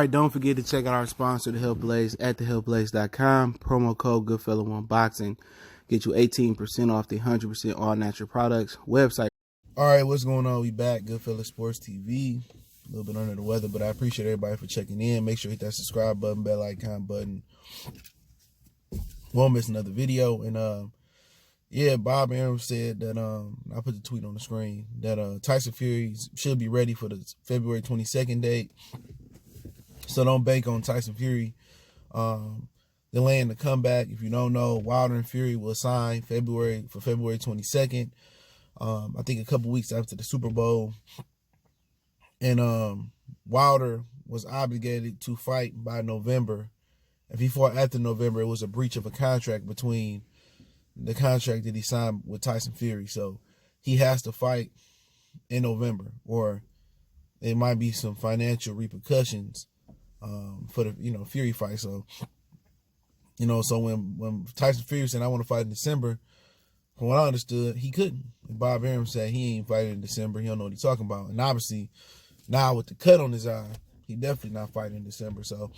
right, don't forget to check out our sponsor, The Health Blaze, at thehealthblaze.com. Promo code Goodfella1Boxing. Get you 18% off the 100% all-natural products website. All right, what's going on? We back, Goodfella Sports TV. A little bit under the weather, but I appreciate everybody for checking in. Make sure you hit that subscribe button, bell icon button. Won't miss another video. And yeah, Bob Arum said that I put the tweet on the screen that Tyson Fury should be ready for the February 22nd date. So don't bank on Tyson Fury delaying the comeback. If you don't know, Wilder and Fury will sign for February 22nd. I think a couple weeks after the Super Bowl. And Wilder was obligated to fight by November. If he fought after November, it was a breach of a contract between the contract that he signed with Tyson Fury. So he has to fight in November, or there might be some financial repercussions for the Fury fight. So so when Tyson Fury said I want to fight in December, from what I understood, he couldn't. And Bob Arum said he ain't fighting in December. He don't know what he's talking about. And obviously, now with the cut on his eye, he definitely not fighting in December. So,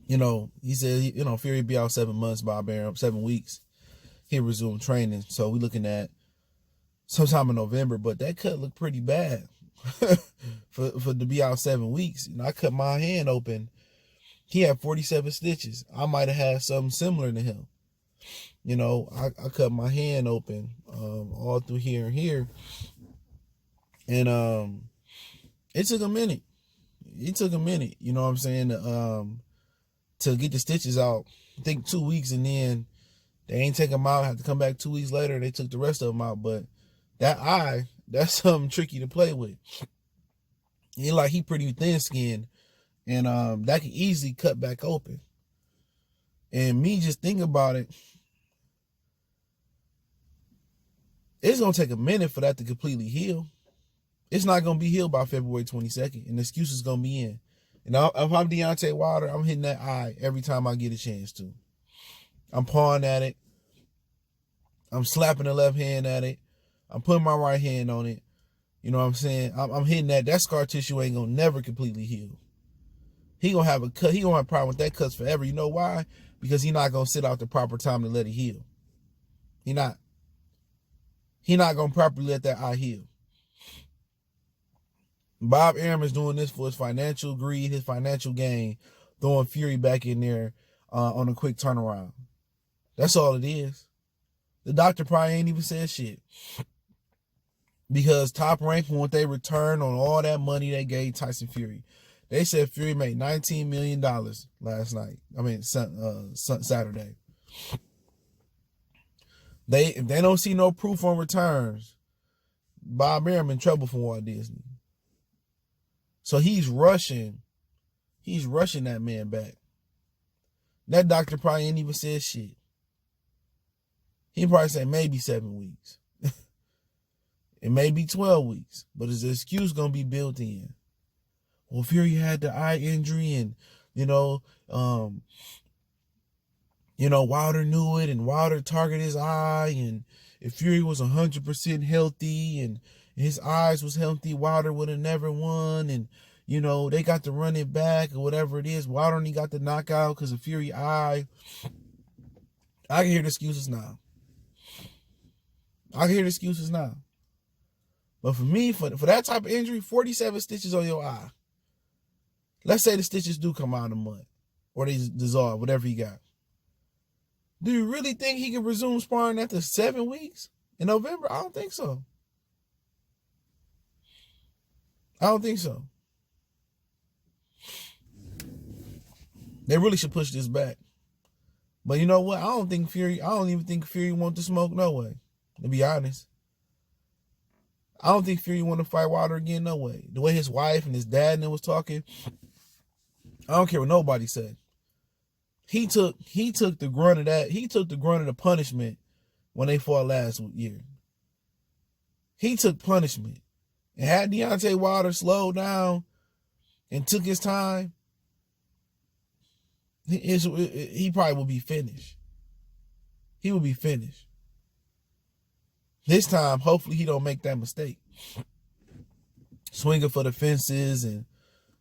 he said, Fury be out 7 months, Bob Arum, 7 weeks. He'll resume training. So we're looking at sometime in November, but that cut looked pretty bad for to be out 7 weeks. I cut my hand open. He had 47 stitches. I might have had something similar to him. I cut my hand open all through here and here. And it took a minute. You know what I'm saying? To get the stitches out. I think 2 weeks, and then they ain't take them out. Have to come back 2 weeks later. They took the rest of them out. But that eye, that's something tricky to play with. He pretty thin skinned, and that can easily cut back open. And me just thinking about it, it's gonna take a minute for that to completely heal. It's not gonna be healed by February 22nd, and the excuse is gonna be in. And if I'm Deontay Wilder, I'm hitting that eye every time I get a chance to. I'm pawing at it. I'm slapping the left hand at it. I'm putting my right hand on it. You know what I'm saying? I'm hitting that. That scar tissue ain't gonna never completely heal. He gonna have a cut. He gonna have a problem with that cuts forever. You know why? Because he not gonna sit out the proper time to let it heal. He not gonna properly let that eye heal. Bob Arum is doing this for his financial greed, his financial gain, throwing Fury back in there on a quick turnaround. That's all it is. The doctor probably ain't even said shit. Because Top Rank want they return on all that money they gave Tyson Fury. They said Fury made $19 million last night. Saturday. If they don't see no proof on returns, Bob Arum in trouble from Walt Disney. So he's rushing that man back. That doctor probably ain't even said shit. He probably said maybe 7 weeks. It may be 12 weeks, but his excuse gonna be built in. Well, Fury had the eye injury, and Wilder knew it, and Wilder targeted his eye, and if Fury was 100% healthy and his eyes was healthy, Wilder would have never won, and they got to run it back or whatever it is. Wilder only got the knockout because of Fury eye. I can hear the excuses now. But for me, for that type of injury, 47 stitches on your eye. Let's say the stitches do come out in a month, or they dissolve, whatever you got. Do you really think he can resume sparring after 7 weeks in November? I don't think so. They really should push this back. But you know what? I don't even think Fury want to smoke no way, to be honest. I don't think Fury want to fight Wilder again, no way. The way his wife and his dad and them was talking, I don't care what nobody said. He took the grunt of that. He took the grunt of the punishment when they fought last year. He took punishment. And had Deontay Wilder slowed down and took his time, he probably would be finished. He would be finished. This time, hopefully he don't make that mistake. Swinging for the fences and,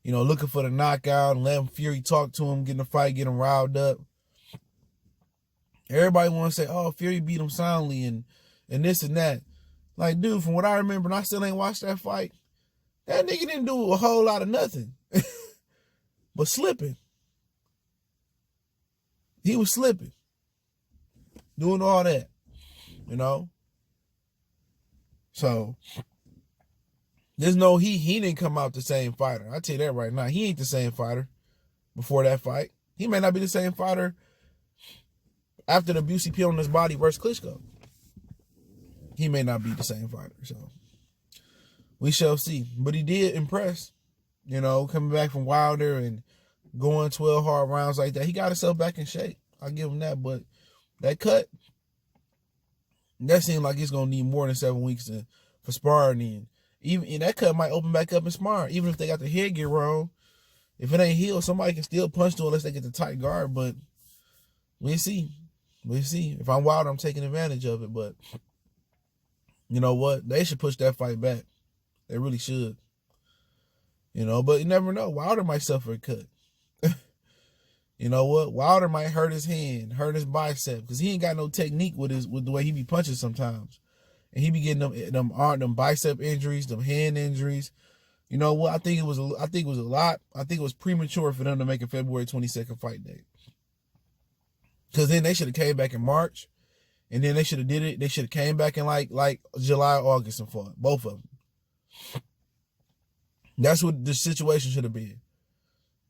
looking for the knockout and letting Fury talk to him, get in the fight, get him riled up. Everybody want to say, oh, Fury beat him soundly and this and that. Like, dude, from what I remember, and I still ain't watched that fight, that nigga didn't do a whole lot of nothing but slipping. He was slipping, doing all that, So, there's no he didn't come out the same fighter. I tell you that right now. He ain't the same fighter before that fight. He may not be the same fighter after the abuse he put on his body versus Klitschko. He may not be the same fighter. So, we shall see. But he did impress, coming back from Wilder and going 12 hard rounds like that. He got himself back in shape. I'll give him that. But that cut, that seemed like it's going to need more than 7 weeks for sparring. And that cut might open back up in sparring. Even if they got the headgear wrong, if it ain't healed, somebody can still punch to it unless they get the tight guard. But we'll see. We'll see. If I'm Wilder, I'm taking advantage of it. But you know what? They should push that fight back. They really should. But you never know. Wilder might suffer a cut. You know what? Wilder might hurt his hand, hurt his bicep, because he ain't got no technique with the way he be punching sometimes. And he be getting them bicep injuries, them hand injuries. You know what? I think it was a lot. I think it was premature for them to make a February 22nd fight date. Because then they should have came back in March, and then they should have did it. They should have came back in like July, August and fought, both of them. That's what the situation should have been.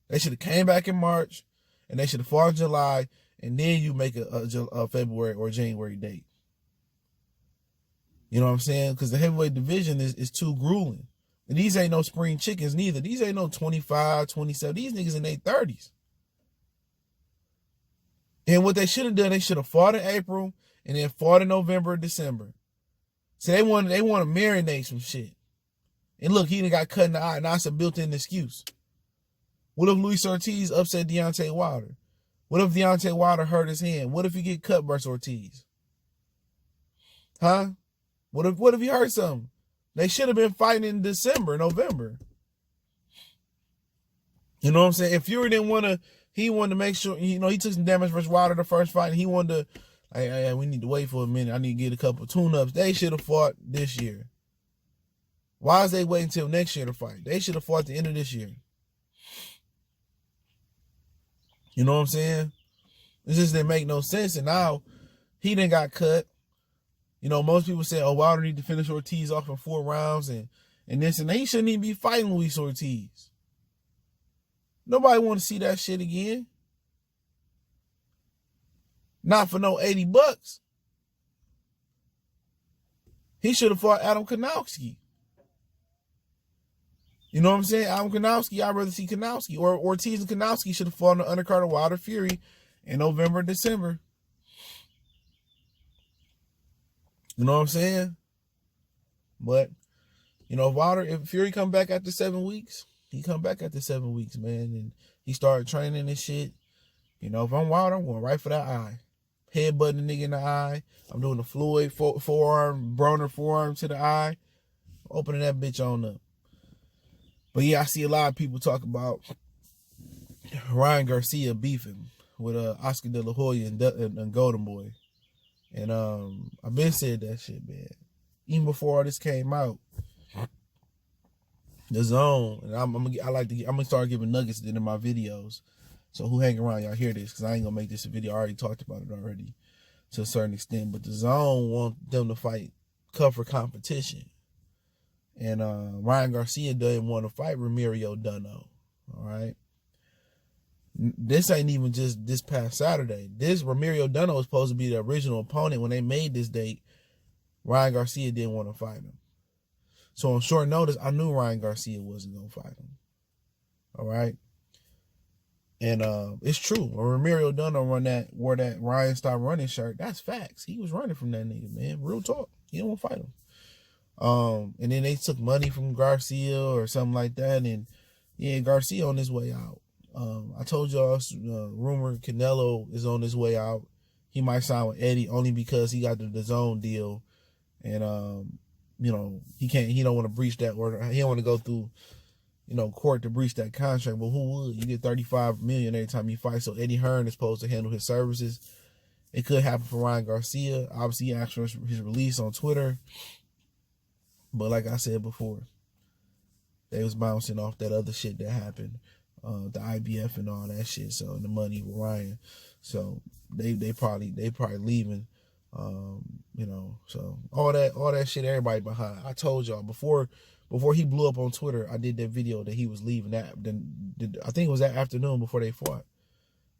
They should have came back in March, and they should have fought in July, and then you make a February or January date. You know what I'm saying? Because the heavyweight division is too grueling. And these ain't no spring chickens neither. These ain't no 25, 27. These niggas in their 30s. And what they should have done, they should have fought in April and then fought in November or December. So they want to marinate some shit. And look, he done got cut in the eye. Now it's a built-in excuse. What if Luis Ortiz upset Deontay Wilder? What if Deontay Wilder hurt his hand? What if he get cut versus Ortiz? Huh? What if he hurt something? They should have been fighting in December, November. You know what I'm saying? If Fury he wanted to make sure, he took some damage versus Wilder the first fight, and he wanted to, hey, we need to wait for a minute. I need to get a couple tune-ups. They should have fought this year. Why is they waiting until next year to fight? They should have fought at the end of this year. You know what I'm saying? It just didn't make no sense. And now he done got cut. Most people say, oh, Wilder need to finish Ortiz off in 4 rounds and this and that. He shouldn't even be fighting Luis Ortiz. Nobody want to see that shit again. Not for no $80. He should have fought Adam Kanowski. You know what I'm saying? Adam Kanowski, I'd rather see Kanowski. Or Ortiz and Kanowski should have fought on the undercard of Wilder Fury in November, December. You know what I'm saying? But, if Fury come back after 7 weeks, he come back after 7 weeks, man. And he started training and shit. If I'm Wilder, I'm going right for that eye. Headbutting the nigga in the eye. I'm doing the Floyd forearm, Broner forearm to the eye. Opening that bitch on up. But yeah, I see a lot of people talk about Ryan Garcia beefing with Oscar De La Hoya and Golden Boy. And I've been said that shit, man. Even before all this came out, the Zone, and I'm gonna start giving nuggets in my videos. So who hang around, y'all hear this, because I ain't gonna make this a video. I already talked about it already to a certain extent. But the Zone want them to fight cover competition. And Ryan Garcia doesn't want to fight Romario Dunno. All right. This ain't even just this past Saturday. This Romario Dunno was supposed to be the original opponent when they made this date. Ryan Garcia didn't want to fight him. So on short notice, I knew Ryan Garcia wasn't going to fight him. All right. And it's true. When Romario Dunno wore that Ryan Stop Running shirt, that's facts. He was running from that nigga, man. Real talk. He didn't want to fight him. And then they took money from Garcia or something like that. And yeah, Garcia on his way out. I told y'all, rumor Canelo is on his way out. He might sign with Eddie only because he got the DAZN deal. And, he don't want to breach that order. He don't want to go through court to breach that contract. But who would? You get $35 million every time you fight. So Eddie Hearn is supposed to handle his services. It could happen for Ryan Garcia. Obviously, he asked for his release on Twitter. But like I said before, they was bouncing off that other shit that happened, the IBF and all that shit. So the money with Ryan. So they probably leaving. So all that shit, everybody behind. I told y'all before he blew up on Twitter, I did that video that he was leaving. I think it was that afternoon before they fought,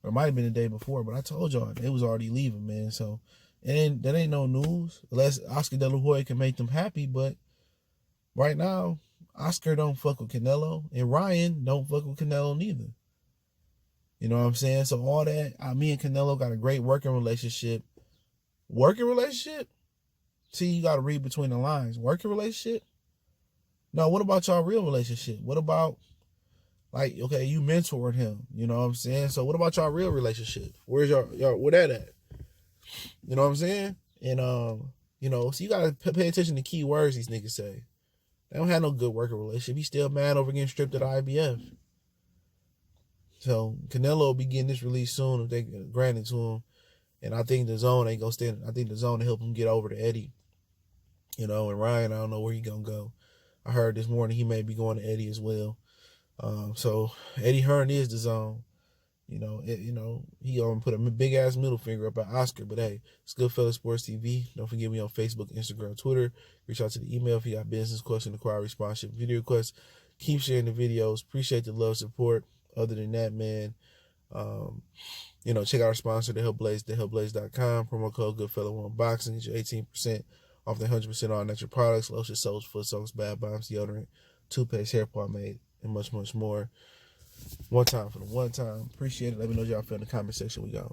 or it might have been the day before. But I told y'all they was already leaving, man. So that ain't no news unless Oscar De La Hoya can make them happy. But right now, Oscar don't fuck with Canelo, and Ryan don't fuck with Canelo neither. You know what I'm saying? So all that, me and Canelo got a great working relationship. Working relationship? See, you got to read between the lines. Working relationship? No, what about y'all real relationship? What about, like, okay, you mentored him. You know what I'm saying? So what about y'all real relationship? Where's y'all where that at? You know what I'm saying? And, so you got to pay attention to key words these niggas say. They don't have no good working relationship. He's still mad over getting stripped at the IBF. So Canelo will be getting this release soon if they grant it to him. And I think the zone ain't gonna stand. I think the zone will help him get over to Eddie. And Ryan, I don't know where he gonna go. I heard this morning he may be going to Eddie as well. So Eddie Hearn is the zone. He gonna put a big ass middle finger up at Oscar. But hey, it's Goodfellas Sports TV. Don't forget me on Facebook, Instagram, Twitter. Reach out to the email if you got business question, inquiry, response, video requests. Keep sharing the videos. Appreciate the love, support. Other than that, man, check out our sponsor, thehelpblaze.com. Promo code Goodfella1Boxing. Get your 18% off the 100% all natural products, lotion, soaps, foot soaks, bath bombs, deodorant, toothpaste, hair pomade, and much, much more. One time for the one time. Appreciate it. Let me know what y'all feel in the comment section. We go.